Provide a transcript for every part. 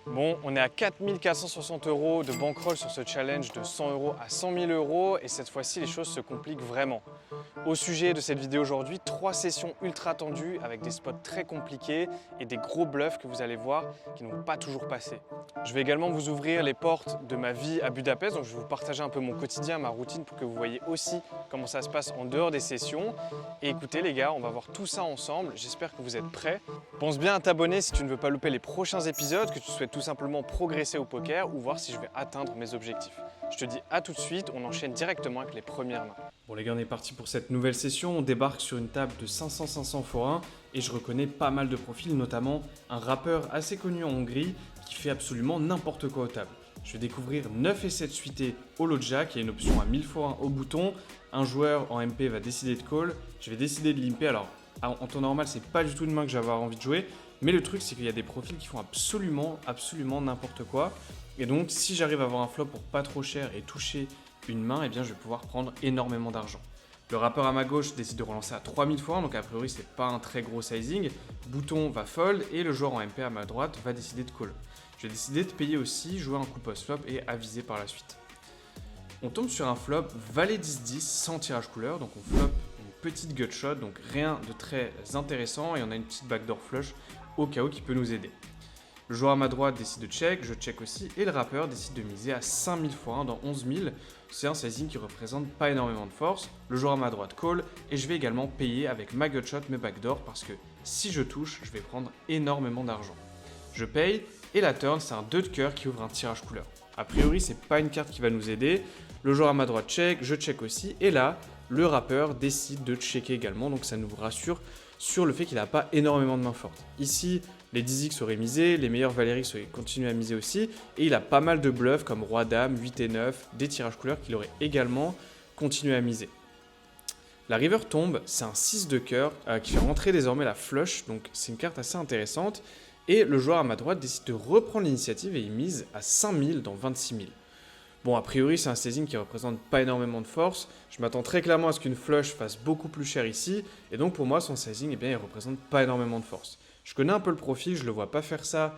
Bon, on est à 4460 € de bankroll sur ce challenge de 100 € à 100 000 € et cette fois-ci les choses se compliquent vraiment. Au sujet de cette vidéo aujourd'hui, 3 sessions ultra tendues avec des spots très compliqués et des gros bluffs que vous allez voir qui n'ont pas toujours passé. Je vais également vous ouvrir les portes de ma vie à Budapest, donc je vais vous partager un peu mon quotidien, ma routine pour que vous voyez aussi comment ça se passe en dehors des sessions. Et écoutez les gars, on va voir tout ça ensemble, j'espère que vous êtes prêts. Pense bien à t'abonner si tu ne veux pas louper les prochains épisodes, que tu souhaites tout simplement progresser au poker ou voir si je vais atteindre mes objectifs. Je te dis à tout de suite, on enchaîne directement avec les premières mains. Bon les gars, on est parti pour cette nouvelle session. On débarque sur une table de 500-500 x1 et je reconnais pas mal de profils, notamment un rappeur assez connu en Hongrie qui fait absolument n'importe quoi aux tables. Je vais découvrir 9 et 7 suités au low jack, il y a une option à 1000 x1 au bouton. Un joueur en MP va décider de call, je vais décider de limper. Alors en temps normal, c'est pas du tout une main que je vais avoir envie de jouer, mais le truc c'est qu'il y a des profils qui font absolument n'importe quoi. Et donc si j'arrive à avoir un flop pour pas trop cher et toucher une main, eh bien je vais pouvoir prendre énormément d'argent. Le rappeur à ma gauche décide de relancer à 3000 x1, donc a priori c'est pas un très gros sizing. Bouton va fold et le joueur en MP à ma droite va décider de call. Je vais décider de payer aussi, jouer un coup post-flop et aviser par la suite. On tombe sur un flop valet 10-10 sans tirage couleur, donc on flop une petite gut shot, donc rien de très intéressant et on a une petite backdoor flush au cas où qui peut nous aider. Le joueur à ma droite décide de check, je check aussi, et le rappeur décide de miser à 5000 x1 dans 11 000. C'est un sizing qui représente pas énormément de force. Le joueur à ma droite call, et je vais également payer avec ma gutshot mes backdoors parce que si je touche, je vais prendre énormément d'argent. Je paye, et la turn, c'est un 2 de cœur qui ouvre un tirage couleur. A priori, c'est pas une carte qui va nous aider. Le joueur à ma droite check, je check aussi, et là, le rappeur décide de checker également, donc ça nous rassure sur le fait qu'il n'a pas énormément de mains fortes. Ici, les 10x auraient misé, les meilleurs Valéry auraient continué à miser aussi, et il a pas mal de bluffs comme Roi-Dame, 8 et 9, des tirages couleurs qu'il aurait également continué à miser. La river tombe, c'est un 6 de cœur qui fait rentrer désormais la flush, donc c'est une carte assez intéressante, et le joueur à ma droite décide de reprendre l'initiative et il mise à 5000 dans 26 000. Bon, a priori, c'est un sizing qui représente pas énormément de force. Je m'attends très clairement à ce qu'une flush fasse beaucoup plus cher ici. Et donc, pour moi, son sizing, eh bien, il représente pas énormément de force. Je connais un peu le profil, je le vois pas faire ça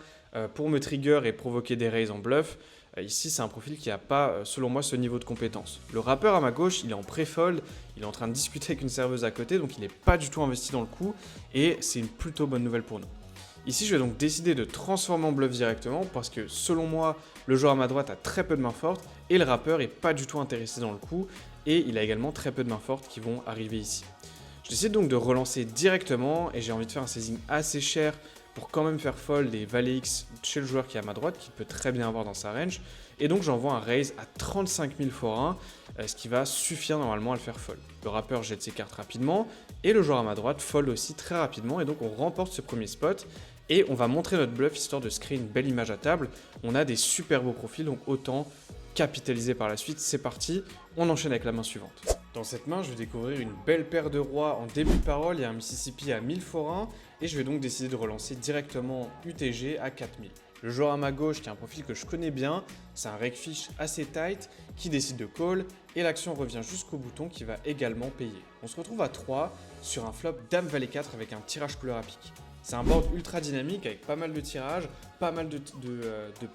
pour me trigger et provoquer des raises en bluff. Ici, c'est un profil qui n'a pas, selon moi, ce niveau de compétence. Le rappeur à ma gauche, il est en pré-fold, il est en train de discuter avec une serveuse à côté, donc il n'est pas du tout investi dans le coup. Et c'est une plutôt bonne nouvelle pour nous. Ici, je vais donc décider de transformer en bluff directement parce que selon moi, le joueur à ma droite a très peu de mains fortes et le rappeur n'est pas du tout intéressé dans le coup et il a également très peu de mains fortes qui vont arriver ici. Je décide donc de relancer directement et j'ai envie de faire un sizing assez cher pour quand même faire fold les valets X chez le joueur qui est à ma droite, qu'il peut très bien avoir dans sa range. Et donc j'envoie un raise à 35 000 x1, ce qui va suffire normalement à le faire fold. Le rappeur jette ses cartes rapidement et le joueur à ma droite fold aussi très rapidement et donc on remporte ce premier spot. Et on va montrer notre bluff histoire de se créer une belle image à table. On a des super beaux profils, donc autant capitaliser par la suite. C'est parti, on enchaîne avec la main suivante. Dans cette main, je vais découvrir une belle paire de rois en début de parole. Il y a un Mississippi à 1000 x1 et je vais donc décider de relancer directement UTG à 4000. Le joueur à ma gauche, qui a un profil que je connais bien, c'est un Rekfish assez tight qui décide de call et l'action revient jusqu'au bouton qui va également payer. On se retrouve à 3 sur un flop Dame Valet 4 avec un tirage couleur à pique. C'est un board ultra dynamique avec pas mal de tirages, pas mal de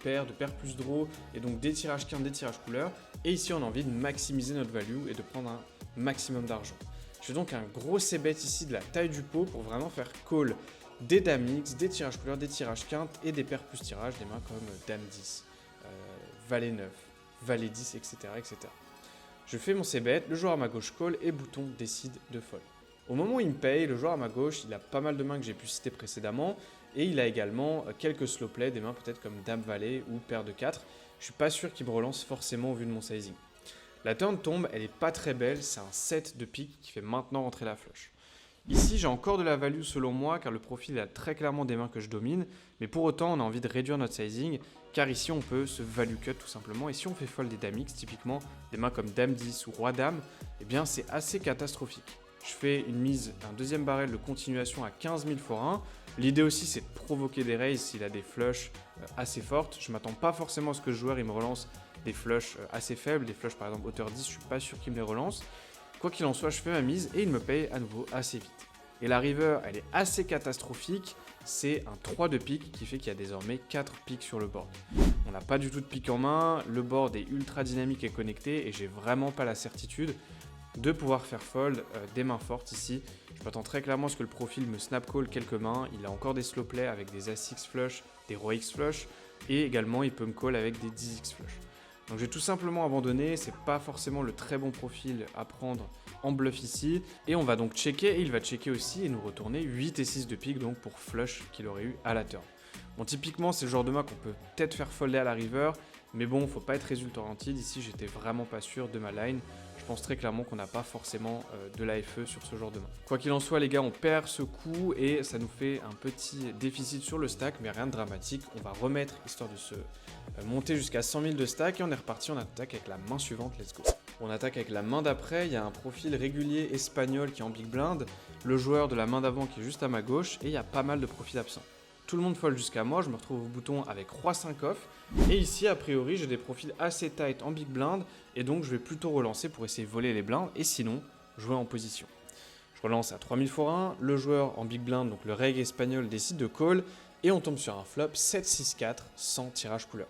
paires plus draw et donc des tirages quinte, des tirages couleurs. Et ici, on a envie de maximiser notre value et de prendre un maximum d'argent. Je fais donc un gros c-bet ici de la taille du pot pour vraiment faire call des dames X, des tirages couleurs, des tirages quinte et des paires plus tirages, des mains comme dame 10, valet 9, valet 10, etc., etc. Je fais mon c-bet, le joueur à ma gauche call et bouton décide de fold. Au moment où il me paye, le joueur à ma gauche, il a pas mal de mains que j'ai pu citer précédemment et il a également quelques slow play, des mains peut-être comme Dame Valet ou Paire de 4. Je suis pas sûr qu'il me relance forcément au vu de mon sizing. La turn tombe, elle est pas très belle, c'est un 7 de pique qui fait maintenant rentrer la flush. Ici, j'ai encore de la value selon moi car le profil a très clairement des mains que je domine, mais pour autant, on a envie de réduire notre sizing car ici, on peut se value cut tout simplement et si on fait fold des Dame X, typiquement des mains comme Dame 10 ou Roi Dame, eh bien c'est assez catastrophique. Je fais une mise, un deuxième barrel de continuation à 15 000 x1. L'idée aussi, c'est de provoquer des raises s'il a des flushs assez fortes. Je ne m'attends pas forcément à ce que le joueur il me relance des flushs assez faibles. Des flushs par exemple hauteur 10, je ne suis pas sûr qu'il me les relance. Quoi qu'il en soit, je fais ma mise et il me paye à nouveau assez vite. Et la river, elle est assez catastrophique. c'est un 3 de pique qui fait qu'il y a désormais 4 piques sur le board. On n'a pas du tout de pique en main, le board est ultra dynamique et connecté et j'ai vraiment pas la certitude de pouvoir faire fold des mains fortes ici. Je m'attends très clairement à ce que le profil me snap call quelques mains. Il a encore des slow play avec des As-X flush, des Roi X flush et également il peut me call avec des 10X flush. Donc j'ai tout simplement abandonné, c'est pas forcément le très bon profil à prendre en bluff ici. Et on va donc checker et il va checker aussi et nous retourner 8 et 6 de pique donc pour flush qu'il aurait eu à la turn. Bon, typiquement c'est le genre de main qu'on peut peut-être faire folder à la river, mais bon, faut pas être résultat oriented. Ici j'étais vraiment pas sûr de ma line. Je pense très clairement qu'on n'a pas forcément de la FE sur ce genre de main. Quoi qu'il en soit les gars, on perd ce coup et ça nous fait un petit déficit sur le stack, mais rien de dramatique. On va remettre histoire de se monter jusqu'à 100 000 de stack et on est reparti, on attaque avec la main suivante, let's go. On attaque avec la main d'après, il y a un profil régulier espagnol qui est en big blind, le joueur de la main d'avant qui est juste à ma gauche et il y a pas mal de profils absents. Tout le monde fold jusqu'à moi, je me retrouve au bouton avec Roi 5 off. Et ici, a priori, j'ai des profils assez tight en big blind. Et donc, je vais plutôt relancer pour essayer de voler les blindes. Et sinon, jouer en position. Je relance à 3000 x 1. Le joueur en big blind, donc le reg espagnol, décide de call. Et on tombe sur un flop 7-6-4 sans tirage couleur.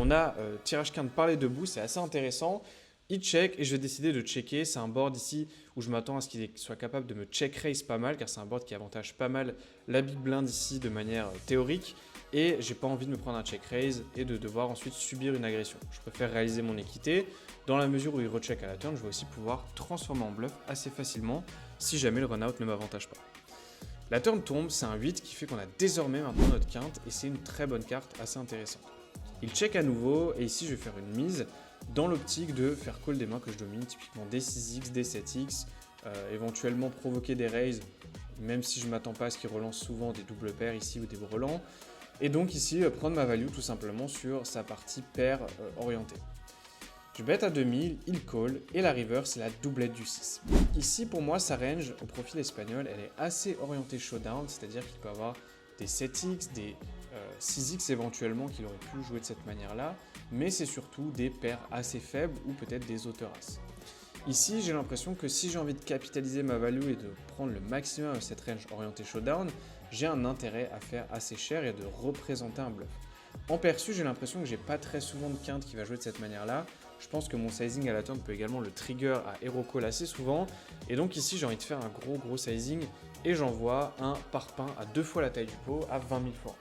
On a tirage quinte par les deux bouts, c'est assez intéressant. Il check et je vais décider de checker. C'est un board ici où je m'attends à ce qu'il soit capable de me check raise pas mal car c'est un board qui avantage pas mal la big blind ici de manière théorique et j'ai pas envie de me prendre un check raise et de devoir ensuite subir une agression. Je préfère réaliser mon équité. Dans la mesure où il recheck à la turn, je vais aussi pouvoir transformer en bluff assez facilement si jamais le run-out ne m'avantage pas. La turn tombe, c'est un 8 qui fait qu'on a désormais maintenant notre quinte et c'est une très bonne carte assez intéressante. Il check à nouveau et ici je vais faire une mise dans l'optique de faire call des mains que je domine, typiquement des 6x, des 7x, éventuellement provoquer des raises, même si je ne m'attends pas à ce qu'il relance souvent des doubles paires ici ou des brelans. Et donc ici, prendre ma value tout simplement sur sa partie paire orientée. Je bet à 2000, il call, et la river c'est la doublette du 6. Ici pour moi, sa range au profil espagnol, elle est assez orientée showdown, c'est-à-dire qu'il peut avoir des 7x, des 6x éventuellement qu'il aurait pu jouer de cette manière-là, mais c'est surtout des paires assez faibles ou peut-être des auteurasses. Ici, j'ai l'impression que si j'ai envie de capitaliser ma value et de prendre le maximum de cette range orientée showdown, j'ai un intérêt à faire assez cher et de représenter un bluff. En perçu, j'ai l'impression que j'ai pas très souvent de quinte qui va jouer de cette manière-là. Je pense que mon sizing à la turn peut également le trigger à hero call assez souvent. Et donc ici, j'ai envie de faire un gros sizing et j'envoie un parpaing à 2 fois la taille du pot à 20 000 fois.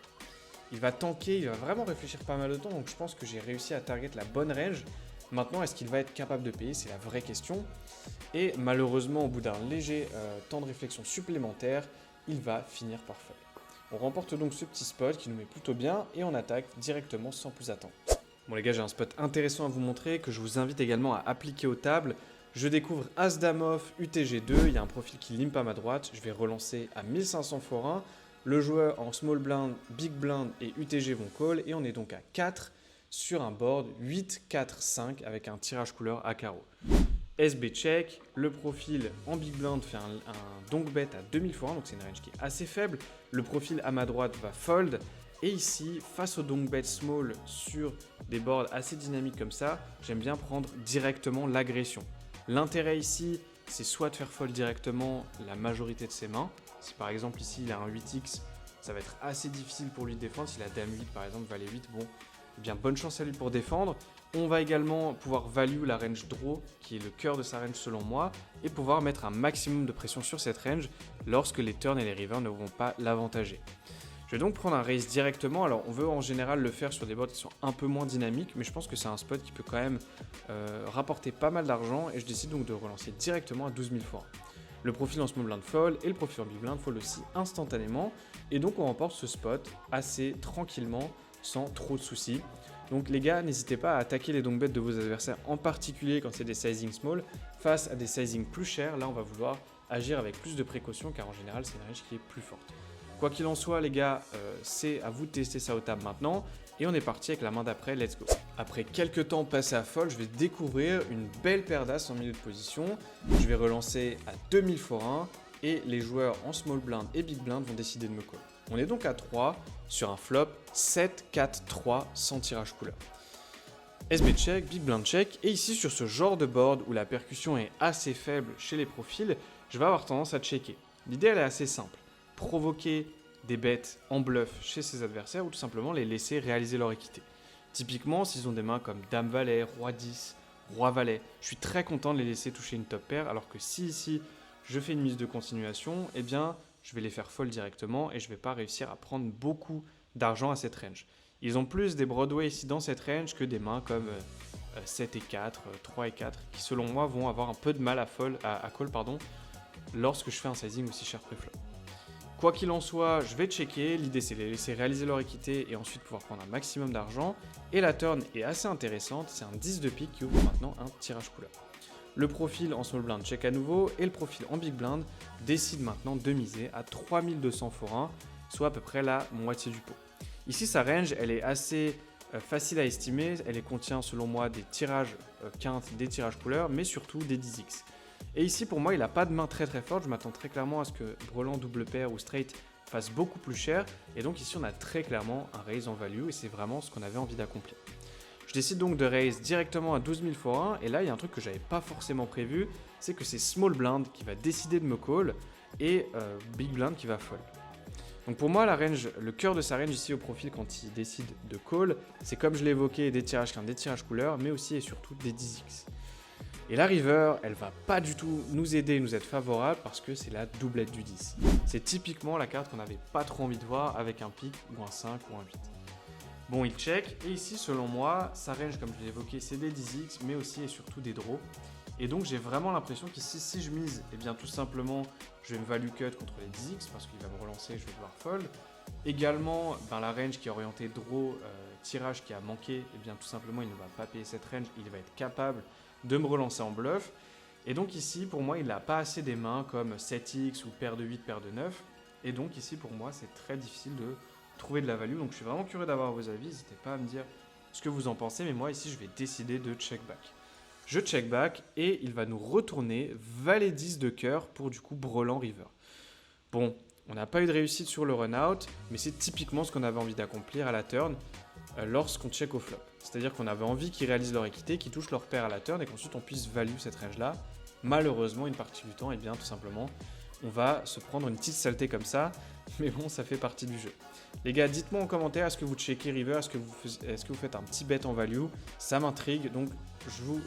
Il va tanker, il va vraiment réfléchir pas mal de temps, donc je pense que j'ai réussi à target la bonne range. Maintenant, est-ce qu'il va être capable de payer? C'est la vraie question. Et malheureusement, au bout d'un léger temps de réflexion supplémentaire, il va finir par fold. On remporte donc ce petit spot qui nous met plutôt bien et on attaque directement sans plus attendre. Bon les gars, j'ai un spot intéressant à vous montrer que je vous invite également à appliquer aux tables. Je découvre As-Dame off, UTG2, il y a un profil qui limpe à ma droite. Je vais relancer à 1500 x 1. Le joueur en small blind, big blind et UTG vont call et on est donc à 4 sur un board 8, 4, 5 avec un tirage couleur à carreau. SB check, le profil en big blind fait un donk bet à 2000 x 1, donc c'est une range qui est assez faible. Le profil à ma droite va fold et ici, face au donk bet small sur des boards assez dynamiques comme ça, j'aime bien prendre directement l'agression. L'intérêt ici, c'est soit de faire fold directement la majorité de ses mains. Si par exemple ici il a un 8x, ça va être assez difficile pour lui de défendre. Si la dame 8 par exemple, valet 8, bon, eh bien bonne chance à lui pour défendre. On va également pouvoir value la range draw, qui est le cœur de sa range selon moi, et pouvoir mettre un maximum de pression sur cette range lorsque les turns et les rivers ne vont pas l'avantager. Je vais donc prendre un raise directement. Alors on veut en général le faire sur des boards qui sont un peu moins dynamiques, mais je pense que c'est un spot qui peut quand même rapporter pas mal d'argent et je décide donc de relancer directement à 12 000 fois. Le profil en small blind fold et le profil en big blind fold aussi instantanément et donc on remporte ce spot assez tranquillement sans trop de soucis. Donc les gars, n'hésitez pas à attaquer les donk bets de vos adversaires, en particulier quand c'est des sizing small, face à des sizing plus chers. Là on va vouloir agir avec plus de précaution car en général c'est une range qui est plus forte. Quoi qu'il en soit les gars, c'est à vous de tester ça aux tables maintenant et on est parti avec la main d'après, let's go. Après quelques temps passés à fold, je vais découvrir une belle paire d'as en milieu de position. Je vais relancer à 2000 x 1 et les joueurs en small blind et big blind vont décider de me call. On est donc à 3 sur un flop 7, 4, 3 sans tirage couleur. SB check, big blind check et ici sur ce genre de board où la percussion est assez faible chez les profils, je vais avoir tendance à checker. L'idée elle est assez simple. Provoquer des bêtes en bluff chez ses adversaires ou tout simplement les laisser réaliser leur équité. Typiquement, s'ils ont des mains comme Dame-Valet, Roi-10, Roi-Valet, je suis très content de les laisser toucher une top pair, alors que si ici je fais une mise de continuation, eh bien je vais les faire fold directement et je ne vais pas réussir à prendre beaucoup d'argent à cette range. Ils ont plus des Broadway ici dans cette range que des mains comme 7 et 4, 3 et 4, qui selon moi vont avoir un peu de mal à call lorsque je fais un sizing aussi cher préflop. Quoi qu'il en soit, je vais checker. L'idée, c'est de les laisser réaliser leur équité et ensuite pouvoir prendre un maximum d'argent. Et la turn est assez intéressante. C'est un 10 de pique qui ouvre maintenant un tirage couleur. Le profil en small blind check à nouveau et le profil en big blind décide maintenant de miser à 3200 forains, soit à peu près la moitié du pot. Ici, sa range, elle est assez facile à estimer. Elle contient selon moi des tirages quintes, des tirages couleurs, mais surtout des 10x. Et ici, pour moi, il n'a pas de main très forte. Je m'attends très clairement à ce que brelan double paire ou straight fasse beaucoup plus cher. Et donc ici, on a très clairement un raise en value et c'est vraiment ce qu'on avait envie d'accomplir. Je décide donc de raise directement à 12 000 forains. Et là, il y a un truc que je n'avais pas forcément prévu. C'est que c'est small blind qui va décider de me call et big blind qui va fold. Donc pour moi, la range, le cœur de sa range ici au profil quand il décide de call, c'est comme je l'ai évoqué, des tirages quintes, des tirages couleurs, mais aussi et surtout des 10x. Et la river, elle va pas du tout nous aider, nous être favorable parce que c'est la doublette du 10. C'est typiquement la carte qu'on n'avait pas trop envie de voir avec un pic ou un 5 ou un 8. Bon, il check et ici, selon moi, sa range, comme je l'ai évoqué, c'est des 10x, mais aussi et surtout des draws. Et donc, j'ai vraiment l'impression qu'ici, si je mise, eh bien tout simplement, je vais me value cut contre les 10x parce qu'il va me relancer et je vais devoir fold. Également, la range qui est orientée draw, tirage qui a manqué, eh bien tout simplement, il ne va pas payer cette range, il va être capable de me relancer en bluff. Et donc ici, pour moi, il n'a pas assez des mains comme 7x ou paire de 8, paire de 9. Et donc ici, pour moi, c'est très difficile de trouver de la value. Donc je suis vraiment curieux d'avoir vos avis. N'hésitez pas à me dire ce que vous en pensez. Mais moi, ici, je vais décider de check back. Je check back et il va nous retourner valet 10 de cœur pour du coup brelan river. Bon, on n'a pas eu de réussite sur le run-out, mais c'est typiquement ce qu'on avait envie d'accomplir à la turn lorsqu'on check au flop. C'est-à-dire qu'on avait envie qu'ils réalisent leur équité, qu'ils touchent leur paire à la turn et qu'ensuite on puisse value cette range-là. Malheureusement, une partie du temps, eh bien, tout simplement, on va se prendre une petite saleté comme ça, mais bon, ça fait partie du jeu. Les gars, dites-moi en commentaire, est-ce que vous checkez river, est-ce que vous faites un petit bet en value? Ça m'intrigue, donc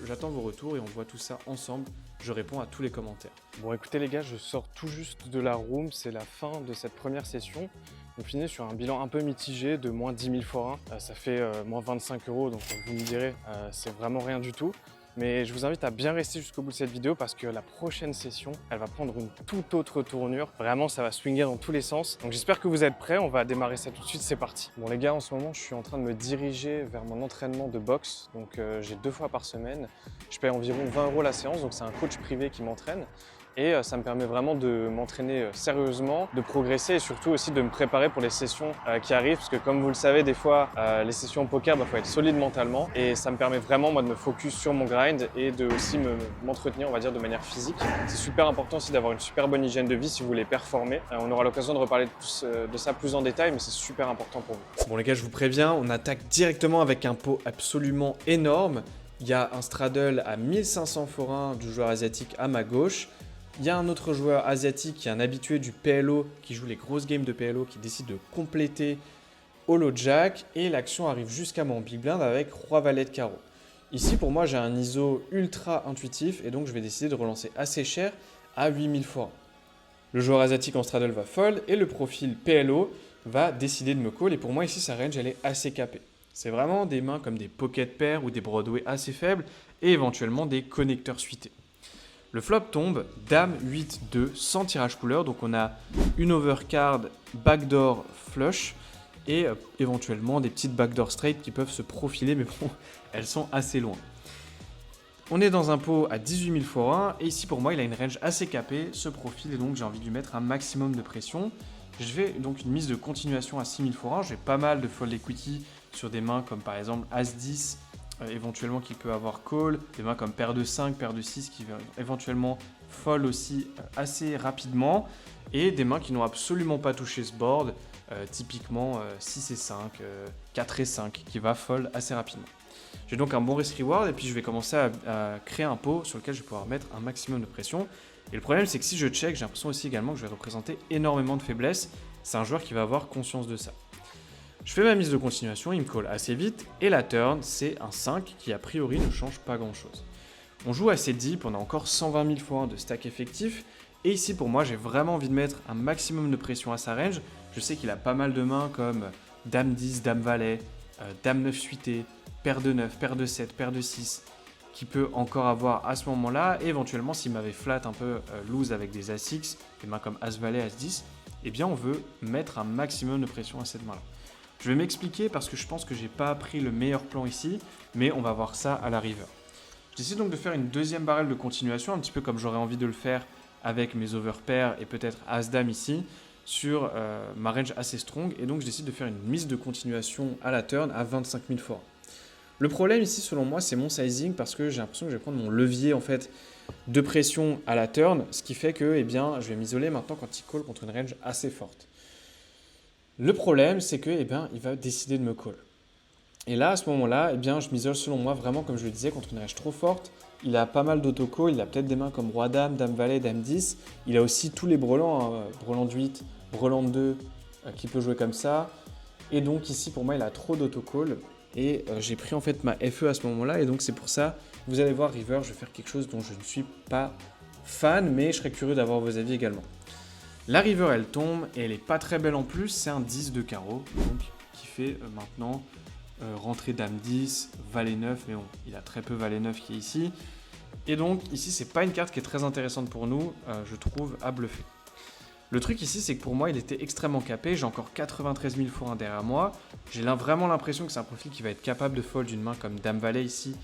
j'attends vos retours et on voit tout ça ensemble. Je réponds à tous les commentaires. Bon, écoutez les gars, je sors tout juste de la room, c'est la fin de cette première session. On finit sur un bilan un peu mitigé de moins 10 000 forains. Ça fait moins 25 €, donc vous me direz, c'est vraiment rien du tout. Mais je vous invite à bien rester jusqu'au bout de cette vidéo parce que la prochaine session, elle va prendre une toute autre tournure. Vraiment, ça va swinger dans tous les sens. Donc j'espère que vous êtes prêts. On va démarrer ça tout de suite, c'est parti. Bon les gars, en ce moment, je suis en train de me diriger vers mon entraînement de boxe. Donc j'ai 2 fois par semaine. Je paye environ 20 € la séance, donc c'est un coach privé qui m'entraîne. Et ça me permet vraiment de m'entraîner sérieusement, de progresser et surtout aussi de me préparer pour les sessions qui arrivent. Parce que comme vous le savez, des fois, les sessions poker, faut être solide mentalement. Et ça me permet vraiment moi, de me focus sur mon grind et de aussi m'entretenir, on va dire, de manière physique. C'est super important aussi d'avoir une super bonne hygiène de vie si vous voulez performer. On aura l'occasion de reparler de ça plus en détail, mais c'est super important pour vous. Bon les gars, je vous préviens, on attaque directement avec un pot absolument énorme. Il y a un straddle à 1500 forains du joueur asiatique à ma gauche. Il y a un autre joueur asiatique qui est un habitué du PLO, qui joue les grosses games de PLO, qui décide de compléter Holo Jack. Et l'action arrive jusqu'à mon big blind avec Roi Valet de carreau. Ici, pour moi, j'ai un ISO ultra intuitif et donc je vais décider de relancer assez cher à 8000 forains. Le joueur asiatique en straddle va fold et le profil PLO va décider de me call. Et pour moi, ici, sa range, elle est assez capée. C'est vraiment des mains comme des pocket pairs ou des Broadway assez faibles et éventuellement des connecteurs suités. Le flop tombe, Dame 8-2 sans tirage couleur, donc on a une overcard backdoor flush et éventuellement des petites backdoor straight qui peuvent se profiler, mais bon, elles sont assez loin. On est dans un pot à 18 000 forains et ici pour moi il a une range assez capée, ce profil, et donc j'ai envie de lui mettre un maximum de pression. Je vais donc une mise de continuation à 6 000 forains, j'ai pas mal de fold equity sur des mains comme par exemple As-10, éventuellement qui peut avoir call, des mains comme paire de 5, paire de 6 qui vont éventuellement fold aussi assez rapidement, et des mains qui n'ont absolument pas touché ce board, typiquement 6 et 5, 4 et 5 qui va fold assez rapidement. J'ai donc un bon risk reward et puis je vais commencer à créer un pot sur lequel je vais pouvoir mettre un maximum de pression. Et le problème c'est que si je check, j'ai l'impression aussi également que je vais représenter énormément de faiblesse c'est un joueur qui va avoir conscience de ça. Je fais ma mise de continuation, il me call assez vite, et la turn, c'est un 5 qui a priori ne change pas grand chose. On joue assez deep, on a encore 120 000 x 1 de stack effectif, et ici pour moi j'ai vraiment envie de mettre un maximum de pression à sa range. Je sais qu'il a pas mal de mains comme Dame 10, Dame Valet, Dame 9 suité, Paire de 9, Paire de 7, Paire de 6, qu'il peut encore avoir à ce moment-là, et éventuellement s'il m'avait flat un peu loose avec des As-X, des mains comme As-Valet, As-10, eh bien on veut mettre un maximum de pression à cette main-là. Je vais m'expliquer parce que je pense que j'ai pas pris le meilleur plan ici, mais on va voir ça à la river. Je décide donc de faire une deuxième barrel de continuation, un petit peu comme j'aurais envie de le faire avec mes overpairs et peut-être As-Dame ici, sur ma range assez strong, et donc je décide de faire une mise de continuation à la turn à 25 000 fois. Le problème ici, selon moi, c'est mon sizing parce que j'ai l'impression que je vais prendre mon levier en fait de pression à la turn, ce qui fait que je vais m'isoler maintenant quand il call contre une range assez forte. Le problème, c'est que il va décider de me call. Et là, à ce moment-là, je m'isole selon moi vraiment, comme je le disais, contre une range trop forte. Il a pas mal d'auto-call, il a peut-être des mains comme Roi-Dame, Dame-Valet, Dame-10. Il a aussi tous les brelans, brelan de 8, brelan de 2, qui peut jouer comme ça. Et donc ici, pour moi, il a trop d'auto-call. Et j'ai pris en fait ma FE à ce moment-là. Et donc c'est pour ça, vous allez voir, river, je vais faire quelque chose dont je ne suis pas fan, mais je serais curieux d'avoir vos avis également. La river, elle tombe et elle est pas très belle en plus. C'est un 10 de carreau, donc qui fait maintenant rentrer Dame 10, Valet 9, mais bon, il a très peu Valet 9 qui est ici. Et donc ici, c'est pas une carte qui est très intéressante pour nous, je trouve, à bluffer. Le truc ici, c'est que pour moi, il était extrêmement capé. J'ai encore 93 000 x 1 derrière moi. J'ai vraiment l'impression que c'est un profil qui va être capable de fold d'une main comme Dame Valet ici,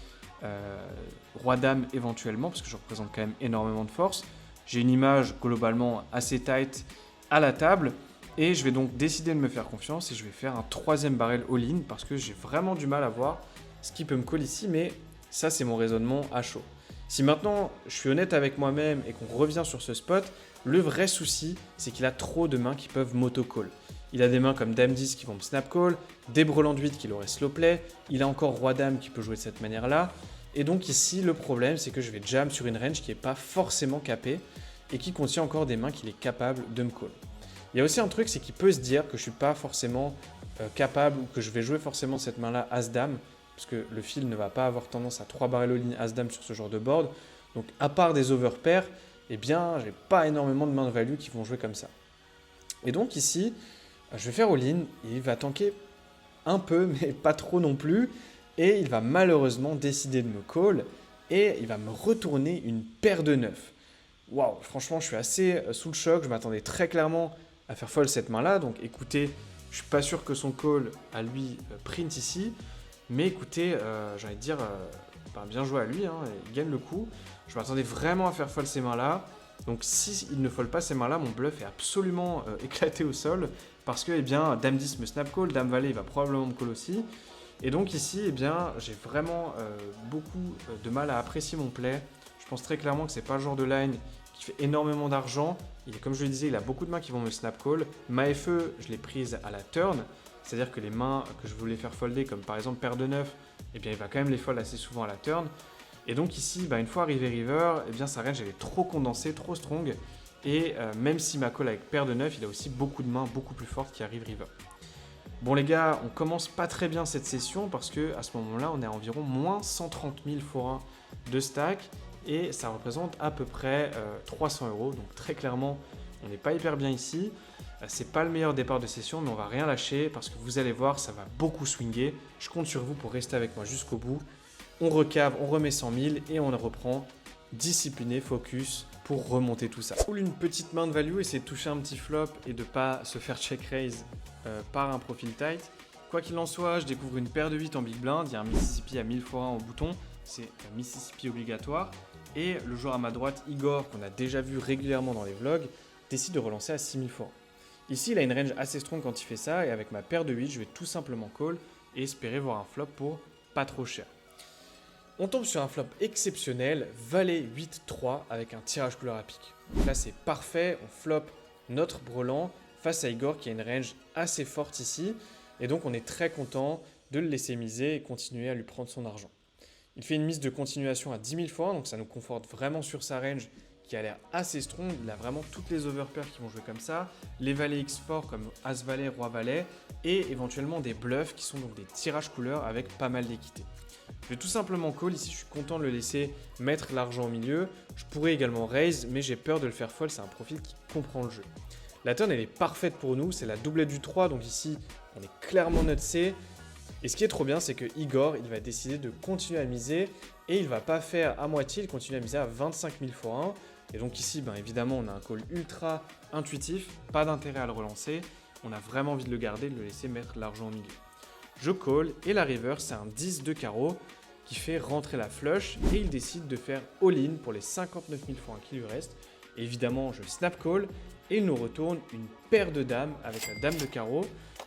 Roi-Dame éventuellement, parce que je représente quand même énormément de force. J'ai une image globalement assez tight à la table. Et je vais donc décider de me faire confiance et je vais faire un troisième barrel all-in parce que j'ai vraiment du mal à voir ce qui peut me call ici, mais ça, c'est mon raisonnement à chaud. Si maintenant je suis honnête avec moi-même et qu'on revient sur ce spot, le vrai souci, c'est qu'il a trop de mains qui peuvent m'auto-call. Il a des mains comme Dame 10 qui vont me snap call, des brelans de 8 qui l'auraient slow play, il a encore Roi-Dame qui peut jouer de cette manière-là. Et donc ici, le problème, c'est que je vais jam sur une range qui n'est pas forcément capée et qui contient encore des mains qu'il est capable de me call. Il y a aussi un truc, c'est qu'il peut se dire que je ne suis pas forcément capable ou que je vais jouer forcément cette main-là As-Dame, parce que le fil ne va pas avoir tendance à 3 barrels all-in As-Dame sur ce genre de board. Donc à part des overpairs, je n'ai pas énormément de mains de value qui vont jouer comme ça. Et donc ici, je vais faire all-in, il va tanker un peu, mais pas trop non plus, et il va malheureusement décider de me call, et il va me retourner une paire de 9. Waouh, franchement, je suis assez sous le choc, je m'attendais très clairement à faire fold cette main-là. Donc écoutez, je suis pas sûr que son call à lui print ici. Mais écoutez, j'ai envie de dire, bien joué à lui, il gagne le coup. Je m'attendais vraiment à faire fold ces mains-là. Donc si il ne fold pas ces mains-là, mon bluff est absolument éclaté au sol. Parce que Dame 10 me snap call, Dame Valet il va probablement me call aussi. Et donc ici, j'ai vraiment beaucoup de mal à apprécier mon play. Je pense très clairement que c'est pas le genre de line qui fait énormément d'argent. Comme je le disais, il a beaucoup de mains qui vont me snap call. Ma FE, je l'ai prise à la turn. C'est-à-dire que les mains que je voulais faire folder, comme par exemple paire de 9, il va quand même les fold assez souvent à la turn. Et donc ici, une fois arrivé river, sa range elle est trop condensée, trop strong. Et même si ma call avec paire de 9, il a aussi beaucoup de mains beaucoup plus fortes qui arrivent river. Bon les gars, on commence pas très bien cette session parce qu'à ce moment-là, on est à environ moins 130 000 forains de stack. Et ça représente à peu près 300 €. Donc très clairement, on n'est pas hyper bien ici. C'est pas le meilleur départ de session, mais on va rien lâcher parce que vous allez voir, ça va beaucoup swinguer. Je compte sur vous pour rester avec moi jusqu'au bout. On recave, on remet 100 000 et on reprend discipliné, focus pour remonter tout ça. Cool, une petite main de value, essayer de toucher un petit flop et de ne pas se faire check raise par un profil tight. Quoi qu'il en soit, je découvre une paire de 8 en big blind. Il y a un Mississippi à 1000 x 1 en bouton. C'est un Mississippi obligatoire. Et le joueur à ma droite, Igor, qu'on a déjà vu régulièrement dans les vlogs, décide de relancer à 6000 fois. Ici, il a une range assez strong quand il fait ça, et avec ma paire de 8, je vais tout simplement call et espérer voir un flop pour pas trop cher. On tombe sur un flop exceptionnel, Valet 8-3 avec un tirage couleur à pic. Donc là, c'est parfait, on flop notre brelan face à Igor qui a une range assez forte ici, et donc on est très content de le laisser miser et continuer à lui prendre son argent. Il fait une mise de continuation à 10 000 fois, donc ça nous conforte vraiment sur sa range qui a l'air assez strong. Il a vraiment toutes les overpairs qui vont jouer comme ça, les valets X4 comme As-Valet, Roi-Valet, et éventuellement des bluffs qui sont donc des tirages couleurs avec pas mal d'équité. Je vais tout simplement call, ici je suis content de le laisser mettre l'argent au milieu. Je pourrais également raise, mais j'ai peur de le faire fold, c'est un profil qui comprend le jeu. La turn elle est parfaite pour nous, c'est la doublette du 3, donc ici on est clairement nutsé. Et ce qui est trop bien, c'est que Igor, il va décider de continuer à miser et il va pas faire à moitié, il continue à miser à 25 000 x 1. Et donc ici, évidemment, on a un call ultra intuitif, pas d'intérêt à le relancer. On a vraiment envie de le garder, de le laisser mettre l'argent au milieu. Je call et la river, c'est un 10 de carreau qui fait rentrer la flush et il décide de faire all-in pour les 59 000 x 1 qui lui restent. Et évidemment, je snap call et il nous retourne une paire de dames avec la dame de carreau.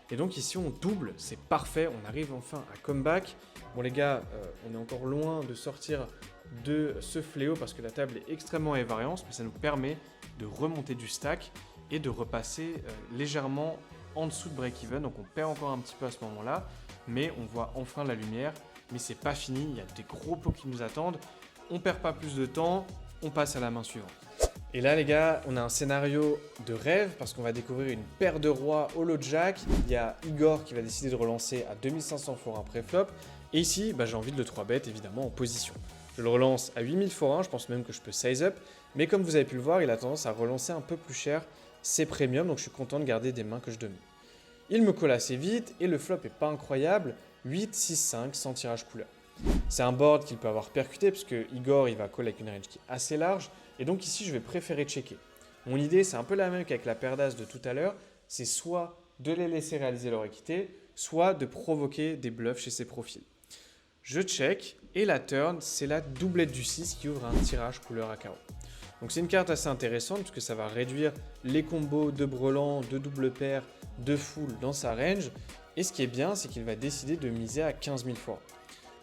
Et donc ici, on double, c'est parfait, on arrive enfin à comeback. Bon les gars, on est encore loin de sortir de ce fléau parce que la table est extrêmement à variance, mais ça nous permet de remonter du stack et de repasser légèrement en dessous de break-even. Donc on perd encore un petit peu à ce moment-là, mais on voit enfin la lumière. Mais c'est pas fini, il y a des gros pots qui nous attendent. On perd pas plus de temps, on passe à la main suivante. Et là les gars, on a un scénario de rêve parce qu'on va découvrir une paire de rois holo jack. Il y a Igor qui va décider de relancer à 2500 for un pré-flop. Et ici, j'ai envie de le 3-bet évidemment en position. Je le relance à 8000 for 1, je pense même que je peux size up. Mais comme vous avez pu le voir, il a tendance à relancer un peu plus cher ses premiums, donc je suis content de garder des mains que je domine. Il me colle assez vite et le flop est pas incroyable, 8, 6, 5 sans tirage couleur. C'est un board qu'il peut avoir percuté parce que Igor il va call avec une range qui est assez large. Et donc ici, je vais préférer checker. Mon idée, c'est un peu la même qu'avec la paire d'as de tout à l'heure. C'est soit de les laisser réaliser leur équité, soit de provoquer des bluffs chez ces profils. Je check et la turn, c'est la doublette du 6 qui ouvre un tirage couleur à carreau. Donc c'est une carte assez intéressante parce que ça va réduire les combos de brelan, de double paire, de full dans sa range. Et ce qui est bien, c'est qu'il va décider de miser à 15 000 fois.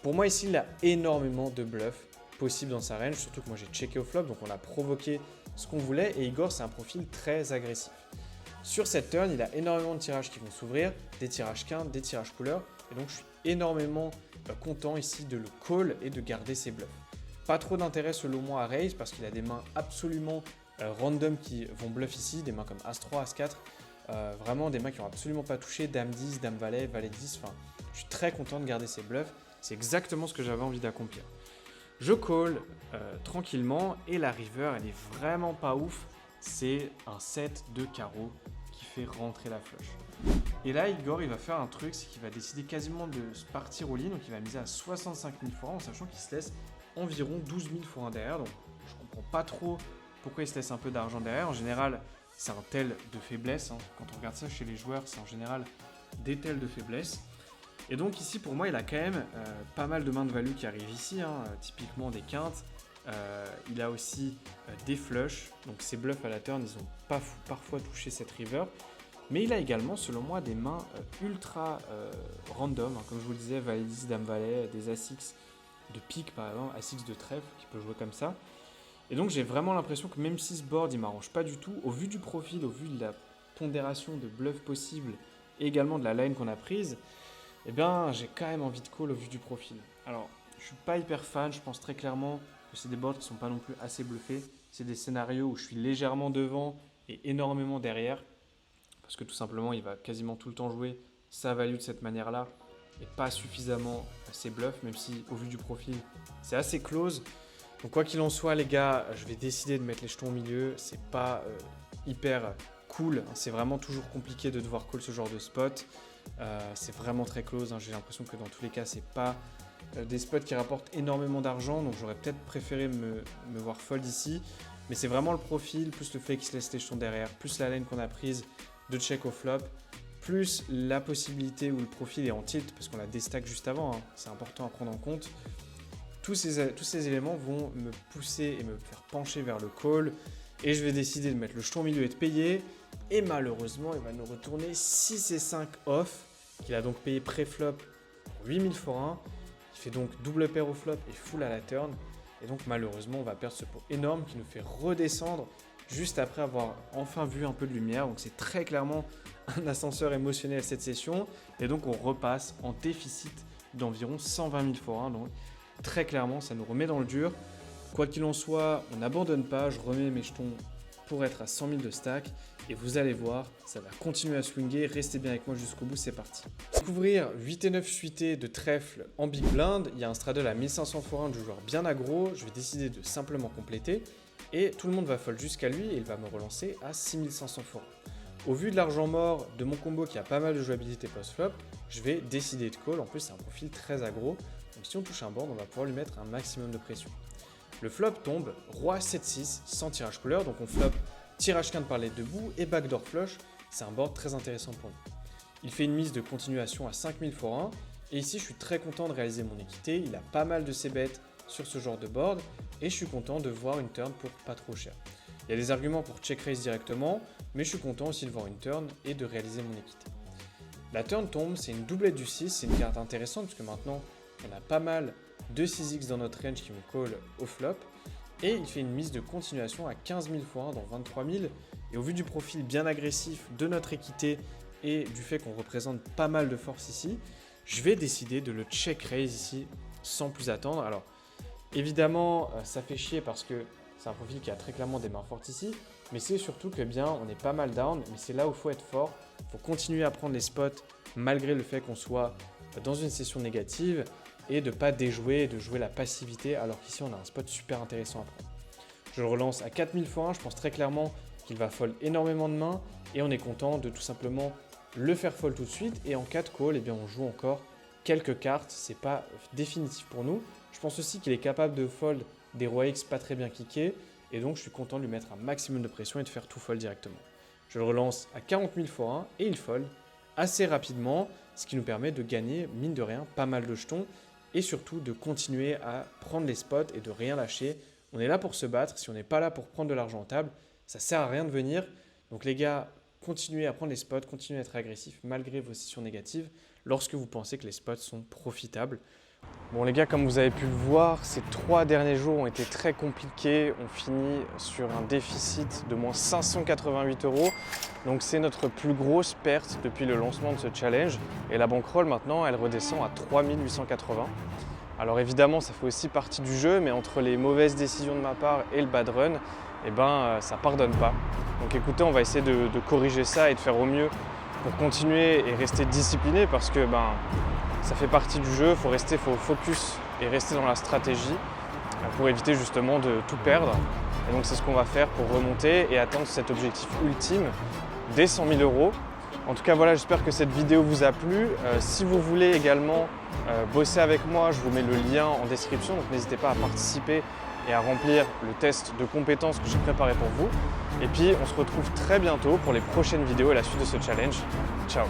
Pour moi ici, il a énormément de bluffs possible dans sa range, surtout que moi j'ai checké au flop, donc on a provoqué ce qu'on voulait et Igor c'est un profil très agressif. Sur cette turn, il a énormément de tirages qui vont s'ouvrir, des tirages quintes, des tirages couleurs, et donc je suis énormément content ici de le call et de garder ses bluffs. Pas trop d'intérêt selon moi à raise parce qu'il a des mains absolument random qui vont bluff ici, des mains comme As-3, As-4, vraiment des mains qui n'ont absolument pas touché, Dame 10, Dame Valet, Valet 10, enfin je suis très content de garder ses bluffs, c'est exactement ce que j'avais envie d'accomplir. Je call tranquillement et la river elle est vraiment pas ouf, c'est un 7 de carreau qui fait rentrer la flush. Et là Igor il va faire un truc, c'est qu'il va décider quasiment de partir au lit, donc il va miser à 65 000 fois en sachant qu'il se laisse environ 12 000 fois derrière, donc je comprends pas trop pourquoi il se laisse un peu d'argent derrière. En général c'est un tel de faiblesse, quand on regarde ça chez les joueurs c'est en général des tels de faiblesse. Et donc ici pour moi il a quand même pas mal de mains de value qui arrivent ici, typiquement des quintes, il a aussi des flushs, donc ses bluffs à la turn ils ont pas parfois touché cette river, mais il a également selon moi des mains ultra random, comme je vous le disais, Valet 10, Dame Valet, des As-X de pique par exemple, As-X de trèfle qui peut jouer comme ça. Et donc j'ai vraiment l'impression que même si ce board il m'arrange pas du tout, au vu du profil, au vu de la pondération de bluffs possibles et également de la line qu'on a prise, eh bien, j'ai quand même envie de call au vu du profil. Alors, je suis pas hyper fan, je pense très clairement que c'est des boards qui sont pas non plus assez bluffés. C'est des scénarios où je suis légèrement devant et énormément derrière. Parce que tout simplement, il va quasiment tout le temps jouer sa value de cette manière-là et pas suffisamment ses bluffs, même si au vu du profil, c'est assez close. Donc quoi qu'il en soit, les gars, je vais décider de mettre les jetons au milieu. C'est pas hyper cool, c'est vraiment toujours compliqué de devoir call ce genre de spot. C'est vraiment très close, j'ai l'impression que dans tous les cas c'est pas des spots qui rapportent énormément d'argent, donc j'aurais peut-être préféré me voir fold ici, mais c'est vraiment le profil, plus le fait qu'il se laisse les jetons derrière, plus la lane qu'on a prise de check au flop, plus la possibilité où le profil est en tilt parce qu'on a déstack juste avant, c'est important à prendre en compte. Tous ces éléments vont me pousser et me faire pencher vers le call et je vais décider de mettre le jeton au milieu et de payer. Et malheureusement, il va nous retourner 6 et 5 off, qu'il a donc payé pré-flop pour 8000 for 1. Il fait donc double paire au flop et full à la turn. Et donc malheureusement, on va perdre ce pot énorme qui nous fait redescendre juste après avoir enfin vu un peu de lumière. Donc c'est très clairement un ascenseur émotionnel cette session. Et donc on repasse en déficit d'environ 120 000 for 1. Donc très clairement, ça nous remet dans le dur. Quoi qu'il en soit, on n'abandonne pas, je remets mes jetons pour être à 100 000 de stack et vous allez voir, ça va continuer à swinguer, restez bien avec moi jusqu'au bout, c'est parti. Découvrir 8 et 9 suités de trèfle en big blind, il y a un straddle à 1500 x1 du joueur bien aggro, je vais décider de simplement compléter et tout le monde va fold jusqu'à lui et il va me relancer à 6500 x1. Au vu de l'argent mort de mon combo qui a pas mal de jouabilité post-flop, je vais décider de call, en plus c'est un profil très aggro, donc si on touche un board, on va pouvoir lui mettre un maximum de pression. Le flop tombe roi 7-6 sans tirage couleur, donc on flop tirage quinte par les deux bouts et backdoor flush, c'est un board très intéressant pour nous. Il fait une mise de continuation à 5000 x1 et ici je suis très content de réaliser mon équité, il a pas mal de ses bêtes sur ce genre de board et je suis content de voir une turn pour pas trop cher. Il y a des arguments pour check raise directement, mais je suis content aussi de voir une turn et de réaliser mon équité. La turn tombe, c'est une doublette du 6, c'est une carte intéressante puisque maintenant on a pas mal de 6x dans notre range qui me call au flop et il fait une mise de continuation à 15 000 x1 dans 23 000 et au vu du profil bien agressif de notre équité et du fait qu'on représente pas mal de force ici, je vais décider de le check raise ici sans plus attendre. Alors évidemment ça fait chier parce que c'est un profil qui a très clairement des mains fortes ici, mais c'est surtout que bien on est pas mal down, mais c'est là où il faut être fort, il faut continuer à prendre les spots malgré le fait qu'on soit dans une session négative et de ne pas déjouer et de jouer la passivité alors qu'ici on a un spot super intéressant à prendre. Je le relance à 4000 x1, je pense très clairement qu'il va fold énormément de mains et on est content de tout simplement le faire fold tout de suite et en 4 call, eh bien on joue encore quelques cartes, c'est pas définitif pour nous. Je pense aussi qu'il est capable de fold des rois X pas très bien kickés et donc je suis content de lui mettre un maximum de pression et de faire tout fold directement. Je le relance à 40 000 x1 et il fold assez rapidement, ce qui nous permet de gagner, mine de rien, pas mal de jetons et surtout de continuer à prendre les spots et de rien lâcher. On est là pour se battre, si on n'est pas là pour prendre de l'argent en table, ça sert à rien de venir. Donc les gars, continuez à prendre les spots, continuez à être agressifs malgré vos sessions négatives lorsque vous pensez que les spots sont profitables. Bon les gars, comme vous avez pu le voir, ces 3 derniers jours ont été très compliqués. On finit sur un déficit de moins 588 €. Donc c'est notre plus grosse perte depuis le lancement de ce challenge. Et la bankroll maintenant, elle redescend à 3880. Alors évidemment, ça fait aussi partie du jeu, mais entre les mauvaises décisions de ma part et le bad run, eh ben, ça pardonne pas. Donc écoutez, on va essayer de corriger ça et de faire au mieux pour continuer et rester discipliné parce que ça fait partie du jeu, il faut focus et rester dans la stratégie pour éviter justement de tout perdre. Et donc c'est ce qu'on va faire pour remonter et atteindre cet objectif ultime des 100 000 €. En tout cas voilà, j'espère que cette vidéo vous a plu. Si vous voulez également bosser avec moi, je vous mets le lien en description, donc n'hésitez pas à participer et à remplir le test de compétences que j'ai préparé pour vous. Et puis on se retrouve très bientôt pour les prochaines vidéos et la suite de ce challenge. Ciao!